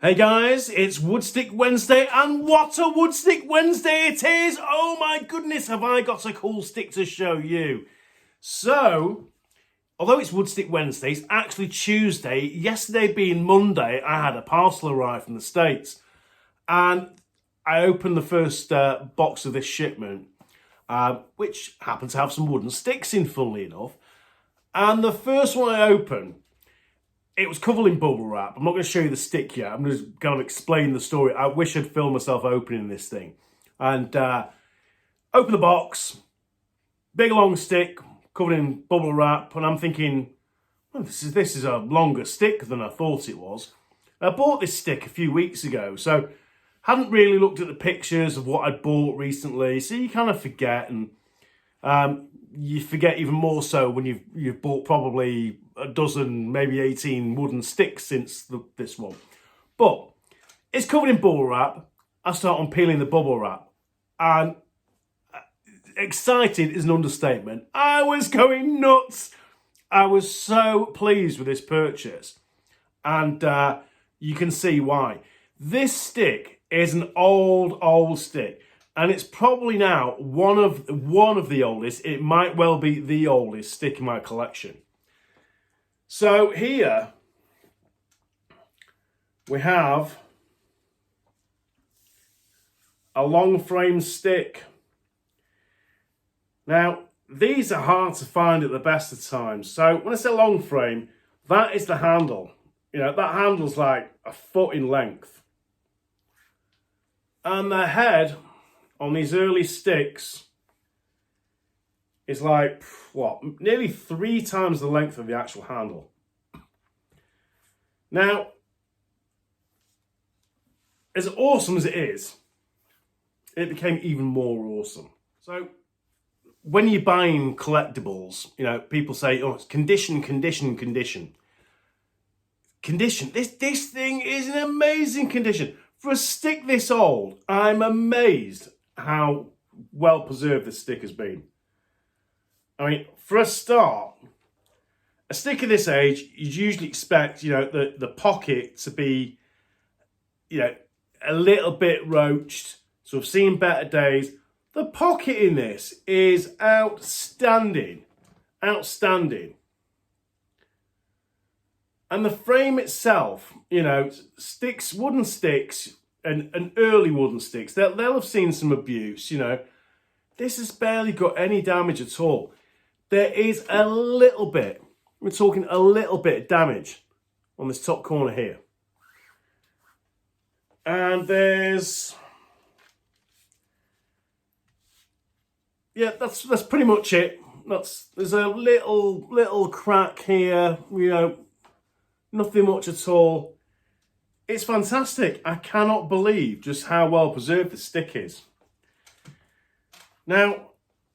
Hey guys, it's Woodstick Wednesday, and what a Woodstick Wednesday it is! Oh my goodness, have I got a cool stick to show you. So, although it's Woodstick Wednesday, it's actually Tuesday. Yesterday being Monday, I had a parcel arrive from the States, and I opened the first box of this shipment, which happened to have some wooden sticks in, funnily enough. And the first one I opened, it was covered in bubble wrap. I'm not going to show you the stick yet. I'm just going to explain the story. I wish I'd filmed myself opening this thing. And open the box, big long stick, covered in bubble wrap. And I'm thinking, well, this is a longer stick than I thought it was. I bought this stick a few weeks ago, so hadn't really looked at the pictures of what I'd bought recently. So you kind of forget, and you forget even more so when you've bought probably a dozen, maybe 18 wooden sticks since this one. But it's covered in bubble wrap. I start unpeeling the bubble wrap, and excited is an understatement. I was going nuts. I was so pleased with this purchase, and you can see why. This stick is an old stick, and it's probably now one of the oldest. It might well be the oldest stick in my collection. So here we have a long frame stick. Now, these are hard to find at the best of times. So when I say long frame, that is the handle. You know, that handle's like a foot in length. And the head on these early sticks is like, what, nearly 3 times the length of the actual handle. Now, as awesome as it is, it became even more awesome. So, when you're buying collectibles, you know, people say, oh, it's condition. Condition. This thing is in amazing condition. For a stick this old, I'm amazed how well preserved this stick has been. I mean, for a start, a stick of this age, you'd usually expect, you know, the pocket to be, you know, a little bit roached. So I've seen better days. The pocket in this is outstanding. Outstanding. And the frame itself, you know, sticks, wooden sticks, and early wooden sticks, they'll have seen some abuse, you know. This has barely got any damage at all. There is a little bit, we're talking a little bit of damage on this top corner here. And there's, yeah, that's pretty much it. There's a little crack here, you know, nothing much at all. It's fantastic. I cannot believe just how well preserved the stick is. Now,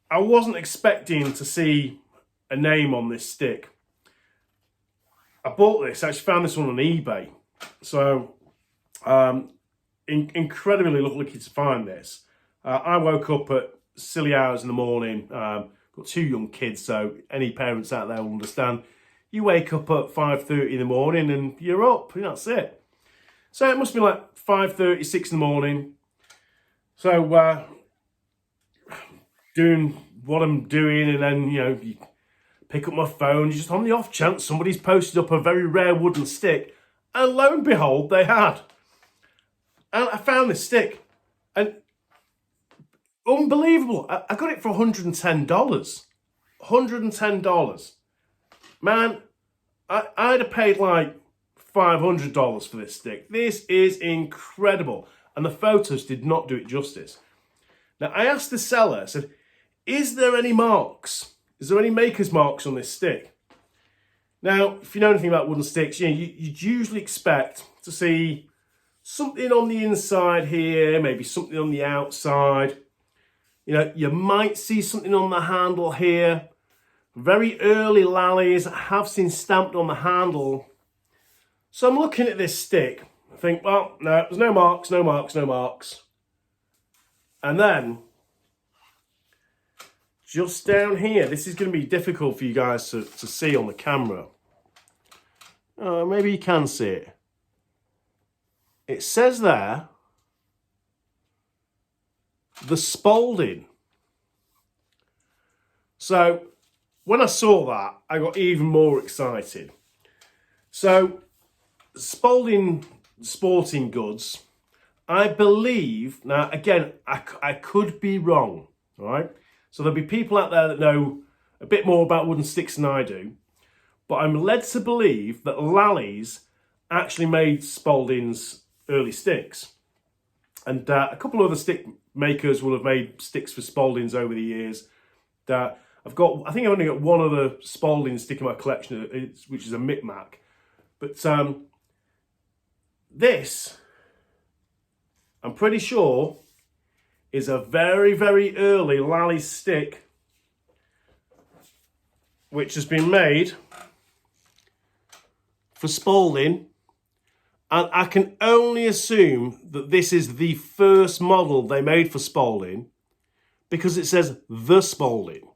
I wasn't expecting to see a name on this stick. I bought this, I actually found this one on eBay. So, incredibly lucky to find this. I woke up at silly hours in the morning. Got 2 young kids, so any parents out there will understand. You wake up at 5:30 in the morning and you're up, and that's it. So it must be like 5:30, 6 in the morning. So doing what I'm doing, and then, you know, you pick up my phone, just on the off chance somebody's posted up a very rare wooden stick, and lo and behold, they had. And I found this stick, and unbelievable. I got it for $110. $110. Man, I'd have paid like $500 for this stick. This is incredible. And the photos did not do it justice. Now, I asked the seller, I said, is there any marks? Is there any maker's marks on this stick? Now, if you know anything about wooden sticks, you know, you'd usually expect to see something on the inside here, maybe something on the outside. You know, you might see something on the handle here. Very early Lallys have seen stamped on the handle. So I'm looking at this stick. I think, well, no, there's no marks. And then, just down here, this is going to be difficult for you guys to see on the camera. Maybe you can see it. it says there, the Spalding. So when I saw that, I got even more excited. So Spalding Sporting Goods, I believe, now again, I could be wrong, all right? So there'll be people out there that know a bit more about wooden sticks than I do, but I'm led to believe that Lally's actually made Spalding's early sticks. And a couple of other stick makers will have made sticks for Spalding's over the years. I think I've only got one other Spalding stick in my collection, which is a Micmac. But this, I'm pretty sure, is a very, very early Lally stick, which has been made for Spalding. And I can only assume that this is the first model they made for Spalding because it says the Spalding.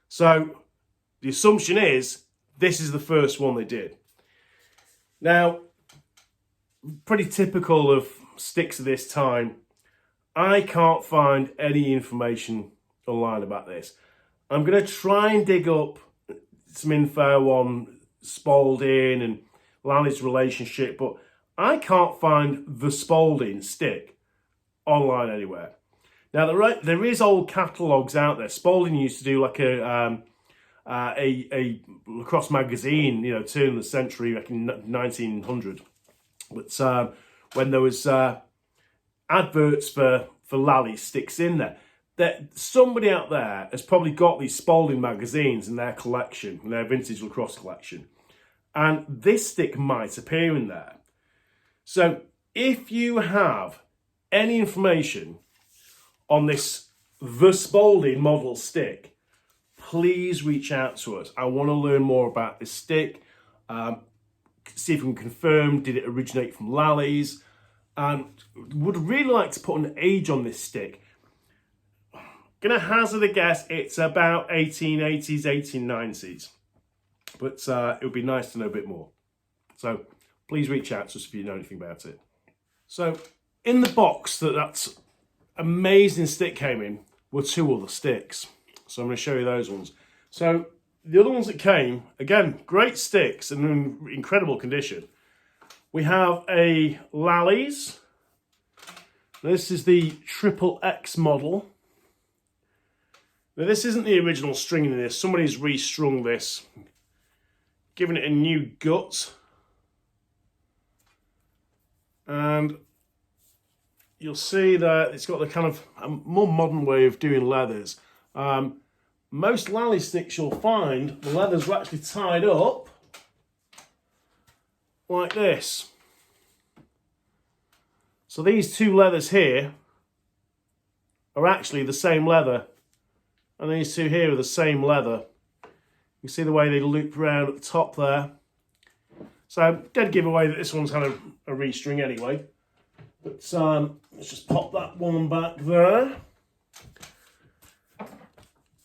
So the assumption is this is the first one they did. Now, pretty typical of sticks of this time, I can't find any information online about this. I'm going to try and dig up some info on Spalding and Lally's relationship, but I can't find the Spalding stick online anywhere. Now, there is old catalogues out there. Spalding used to do like a lacrosse magazine, turn of the century, back in 1900. But when there was adverts for Lally sticks in there, that somebody out there has probably got these Spalding magazines in their collection, in their vintage lacrosse collection. And this stick might appear in there. So if you have any information on this the Spalding model stick, please reach out to us. I want to learn more about this stick. See if we can confirm, did it originate from Lally's? And would really like to put an age on this stick. Gonna hazard a guess, it's about 1880s, 1890s. But it would be nice to know a bit more. So please reach out to us if you know anything about it. So in the box that amazing stick came in were two other sticks. So I'm going to show you those ones. So the other ones that came, again, great sticks and in incredible condition. We have a Lally's. This is the XXX model. Now this isn't the original stringing in this. Somebody's restrung this, giving it a new gut. And you'll see that it's got the kind of a more modern way of doing leathers. Most Lally sticks you'll find, the leathers are actually tied up like this. So these two leathers here are actually the same leather, and these two here are the same leather. You see the way they loop around at the top there. So dead giveaway that this one's had a restring anyway. But let's just pop that one back there.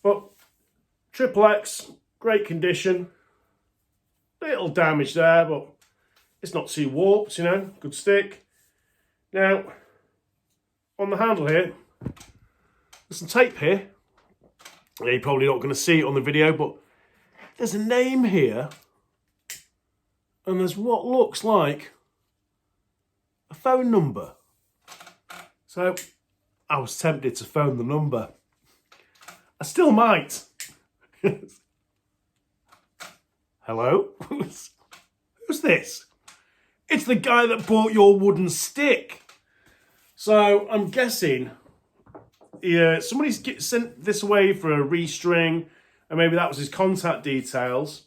But XXX, great condition. Little damage there, but it's not too warped, good stick. Now, on the handle here, there's some tape here. You're probably not going to see it on the video, but there's a name here. And there's what looks like a phone number. So I was tempted to phone the number. I still might. Hello? Who's this? It's the guy that bought your wooden stick. So I'm guessing somebody's sent this away for a restring, and maybe that was his contact details.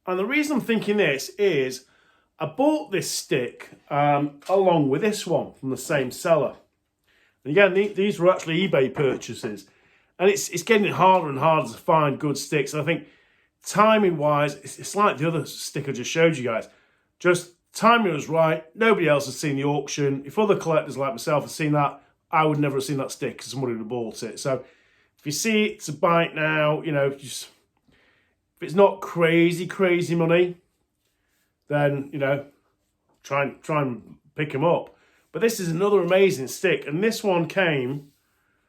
And the reason I'm thinking this is I bought this stick along with this one from the same seller. And again, these were actually eBay purchases. And it's getting harder and harder to find good sticks. And I think timing-wise, it's like the other stick I just showed you guys. Just timing was right. Nobody else has seen the auction. If other collectors like myself had seen that, I would never have seen that stick because somebody would have bought it. So if you see it's a bite now, just... If it's not crazy money, then, try and pick them up. But this is another amazing stick, and this one came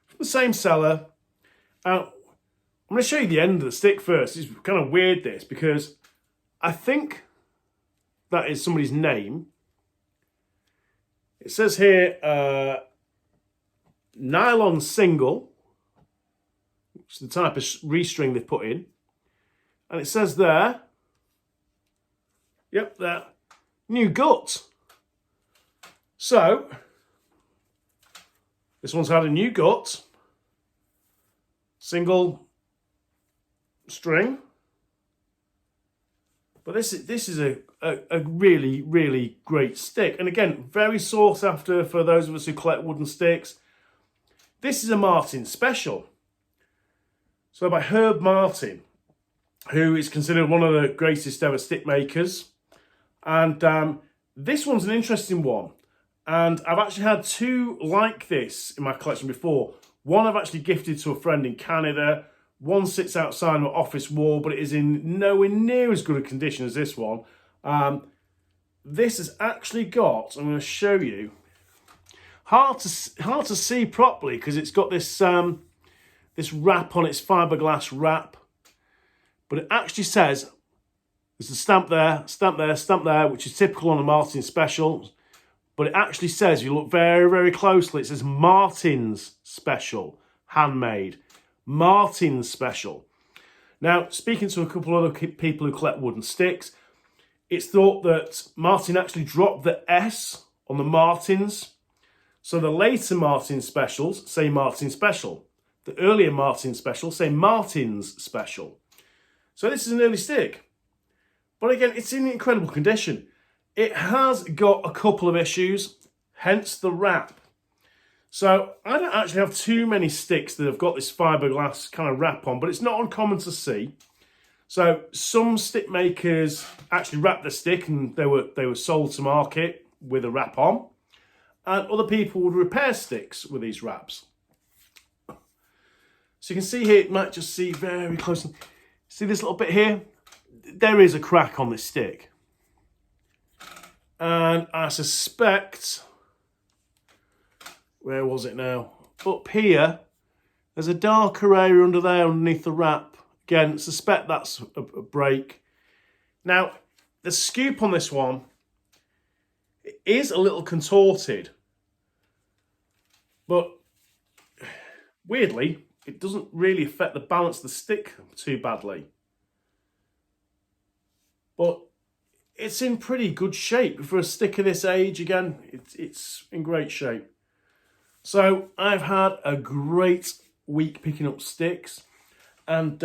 from the same seller. I'm going to show you the end of the stick first. It's kind of weird, this, because I think that is somebody's name. It says here, nylon single, which is the type of restring they've put in. And it says there, yep, there, new gut. So, this one's had a new gut, single string. But this is a really, really great stick. And again, very sought after for those of us who collect wooden sticks. This is a Martín Special. So by Herb Martin, who is considered one of the greatest ever stick makers. And this one's an interesting one. And I've actually had two like this in my collection before. One I've actually gifted to a friend in Canada. One sits outside my office wall, but it is in nowhere near as good a condition as this one. This has actually got, I'm going to show you, hard to see properly because it's got this this wrap on its fiberglass wrap. But it actually says, there's a stamp there, stamp there, stamp there, which is typical on a Martín Special. But it actually says, if you look very, very closely, it says Martín's Special, handmade. Martín Special. Now, speaking to a couple of other people who collect wooden sticks, it's thought that Martin actually dropped the S on the Martins. So the later Martín Specials say Martín Special. The earlier Martín Specials say Martín's Special. So this is an early stick. But again, it's in incredible condition. It has got a couple of issues, hence the wrap. So I don't actually have too many sticks that have got this fiberglass kind of wrap on, but it's not uncommon to see. So some stick makers actually wrap the stick and they were sold to market with a wrap on. And other people would repair sticks with these wraps. So you can see here, you might just see very close. See this little bit here? There is a crack on this stick. And I suspect, where was it now? Up here, there's a darker area under there underneath the wrap. Again, suspect that's a break. Now, the scoop on this one is a little contorted. But weirdly, it doesn't really affect the balance of the stick too badly. But it's in pretty good shape for a stick of this age. Again, it's in great shape. So I've had a great week picking up sticks, and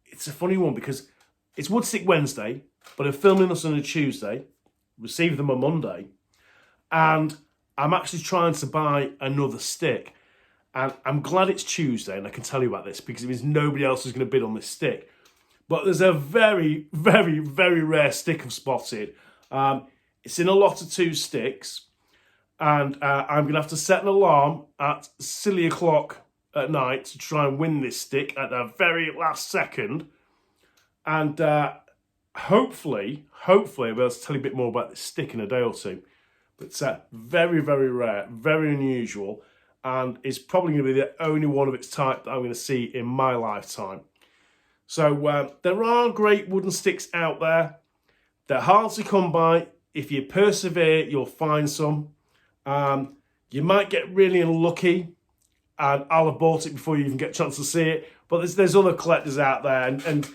it's a funny one because it's Wood Stick Wednesday, but I'm filming this on a Tuesday, receive them on Monday, and I'm actually trying to buy another stick. And I'm glad it's Tuesday, and I can tell you about this because it means nobody else is going to bid on this stick. But there's a very, very, very rare stick I've spotted. It's in a lot of 2 sticks. And I'm going to have to set an alarm at silly o'clock at night to try and win this stick at the very last second. And hopefully I'll be able to tell you a bit more about this stick in a day or two. But it's very, very rare, very unusual. And it's probably going to be the only one of its type that I'm going to see in my lifetime. So there are great wooden sticks out there. They're hard to come by. If you persevere, you'll find some. You might get really unlucky and I'll have bought it before you even get a chance to see it. But there's other collectors out there. And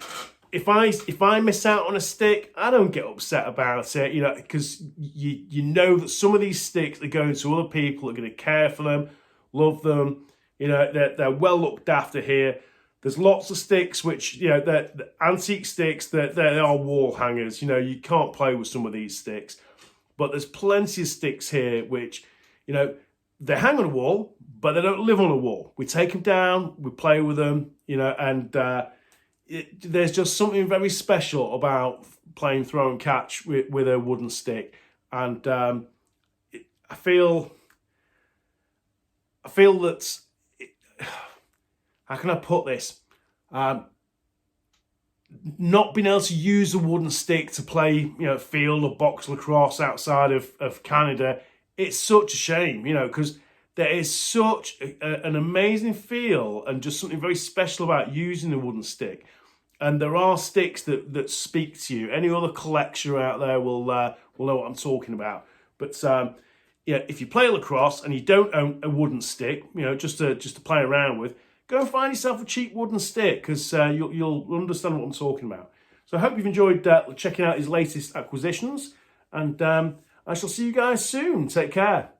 if I miss out on a stick, I don't get upset about it, you know, because you know that some of these sticks are going to other people that are going to care for them, love them. You know, they're well looked after here. There's lots of sticks which, you know, they're antique sticks, they are wall hangers. You know, you can't play with some of these sticks. But there's plenty of sticks here which, you know, they hang on a wall, but they don't live on a wall. We take them down, we play with them, you know, and there's just something very special about playing throw and catch with a wooden stick. And I feel that... how can I put this? not being able to use a wooden stick to play, you know, field or box lacrosse outside of Canada, it's such a shame, you know, because there is such an amazing feel and just something very special about using a wooden stick. And there are sticks that speak to you. Any other collector out there will know what I'm talking about. But yeah, if you play lacrosse and you don't own a wooden stick, you know, just to play around with, go and find yourself a cheap wooden stick, because you'll understand what I'm talking about. So I hope you've enjoyed checking out his latest acquisitions, and I shall see you guys soon. Take care.